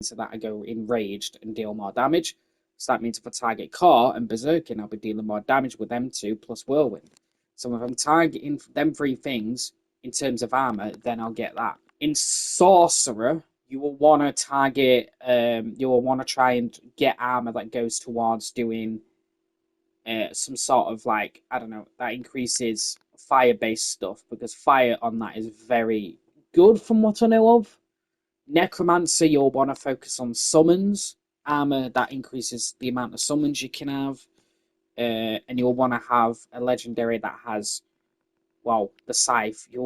into that, I go enraged and deal more damage. So that means if I target Core and Berserking, I'll be dealing more damage with them two plus Whirlwind. So if I'm targeting them three things in terms of armor, then I'll get that. In Sorcerer, you will want to target, you will want to try and get armor that goes towards doing some sort of like, I don't know, that increases fire-based stuff, because fire on that is very good from what I know of. Necromancer, you'll want to focus on summons, armor that increases the amount of summons you can have, and you'll want to have a legendary that has, well, the scythe. You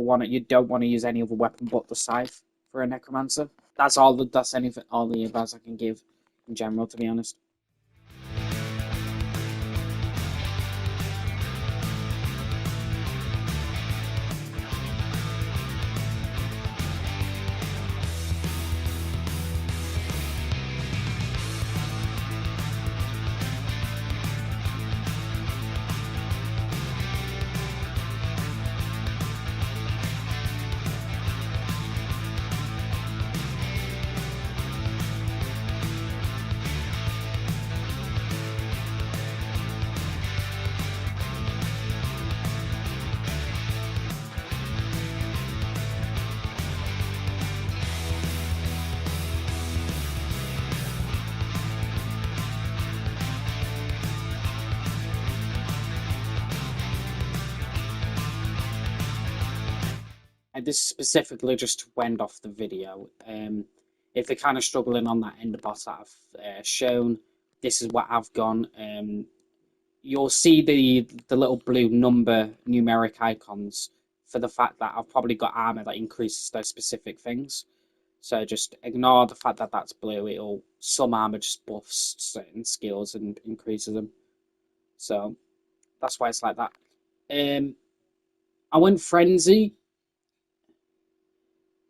don't want to use any other weapon but the scythe for a necromancer. That's all the advice I can give in general, to be honest. And this is specifically just to end off the video. If you're kind of struggling on that end boss that I've shown, this is what I've gone. You'll see the little blue number numeric icons for the fact that I've probably got armor that increases those specific things. So just ignore the fact that that's blue. Some armor just buffs certain skills and increases them. So that's why it's like that. I went Frenzy,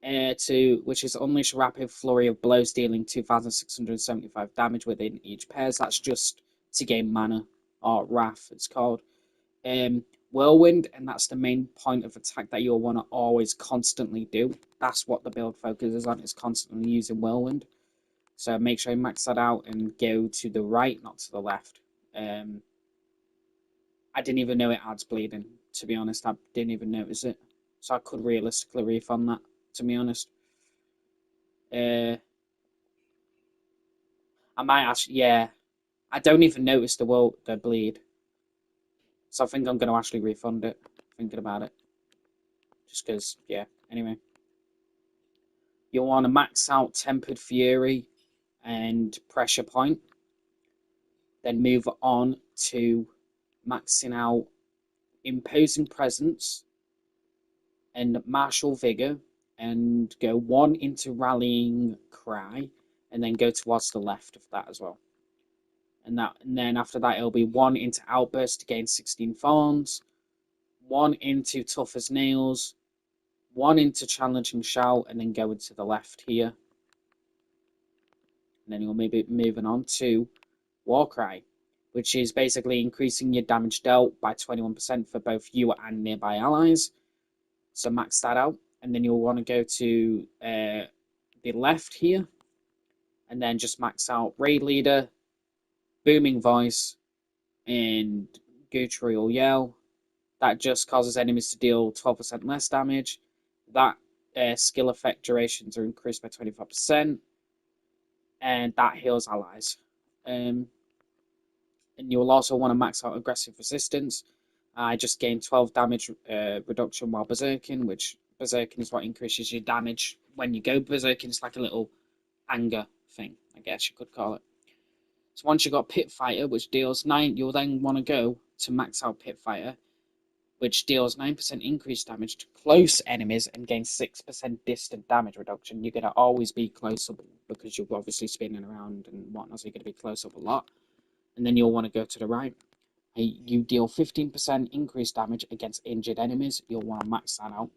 which is unleash a rapid flurry of blows, dealing 2,675 damage within each pairs. That's just to gain mana, or wrath it's called. Whirlwind, and that's the main point of attack that you'll want to always constantly do. That's what the build focuses on, is constantly using Whirlwind. So make sure you max that out and go to the right, not to the left. I didn't even know it adds bleeding, to be honest. I didn't even notice it. So I could realistically refund that, to be honest. I might actually, yeah. I don't even notice the bleed. So I think I'm going to actually refund it, thinking about it. Just because, yeah, anyway. You'll want to max out Tempered Fury and Pressure Point. Then move on to maxing out Imposing Presence and Martial Vigor, and go 1 into Rallying Cry, and then go towards the left of that as well. And then after that, it'll be 1 into Outburst to gain 16 Thorns, 1 into Tough as Nails, 1 into Challenging Shout, and then go into the left here. And then you'll maybe moving on to Warcry, which is basically increasing your damage dealt by 21% for both you and nearby allies. So max that out, and then you'll want to go to the left here, and then just max out Raid Leader, Booming Voice, and Guttural Yell. That just causes enemies to deal 12% less damage. That skill effect durations are increased by 25%, and that heals allies. And you'll also want to max out Aggressive Resistance. I just gained 12 damage reduction while Berserking, which Berserking is what increases your damage when you go Berserking. It's like a little anger thing, I guess you could call it. So once you've got Pit Fighter, which deals 9, you'll then want to go to max out Pit Fighter, which deals 9% increased damage to close enemies and gains 6% distant damage reduction. You're going to always be close up because you're obviously spinning around and whatnot, so you're going to be close up a lot. And then you'll want to go to the right. You deal 15% increased damage against injured enemies. You'll want to max that out.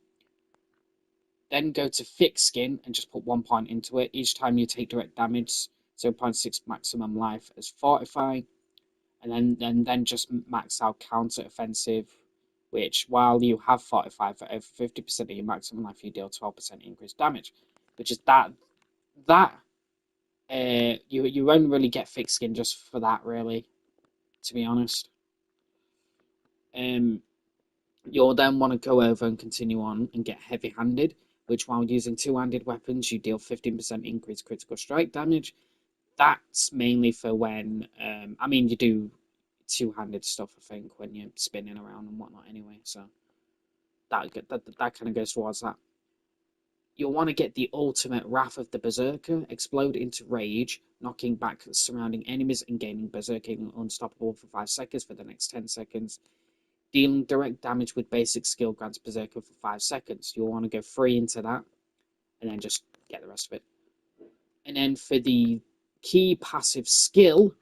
Then go to Thick Skin and just put 1 point into it. Each time you take direct damage, 0.6 maximum life as Fortify. And then just max out Counter Offensive, which while you have Fortify for over 50% of your maximum life, you deal 12% increased damage. Which is that You won't really get thick skin just for that, really, to be honest. You'll then want to go over and continue on and get heavy-handed, which while using two-handed weapons, you deal 15% increased critical strike damage. That's mainly for when, I mean, you do two-handed stuff, I think, when you're spinning around and whatnot anyway, so that kind of goes towards that. You'll want to get the ultimate Wrath of the Berserker, explode into rage, knocking back surrounding enemies and gaining Berserking unstoppable for 5 seconds for the next 10 seconds. Dealing direct damage with basic skill grants Berserker for 5 seconds. You'll want to go free into that, and then just get the rest of it. And then for the key passive skill,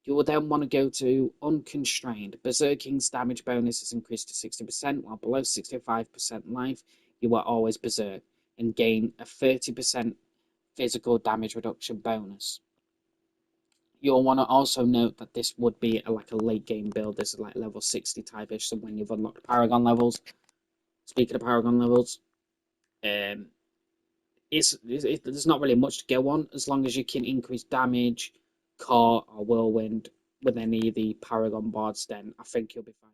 you will then want to go to Unconstrained. Berserking's damage bonus is increased to 60%, while below 65% life, you are always Berserk, and gain a 30% physical damage reduction bonus. You'll want to also note that this would be like a late game build. This is like level 60 type-ish, so when you've unlocked Paragon levels. Speaking of Paragon levels, there's not really much to go on. As long as you can increase damage, core, or whirlwind with any of the Paragon boards, then I think you'll be fine.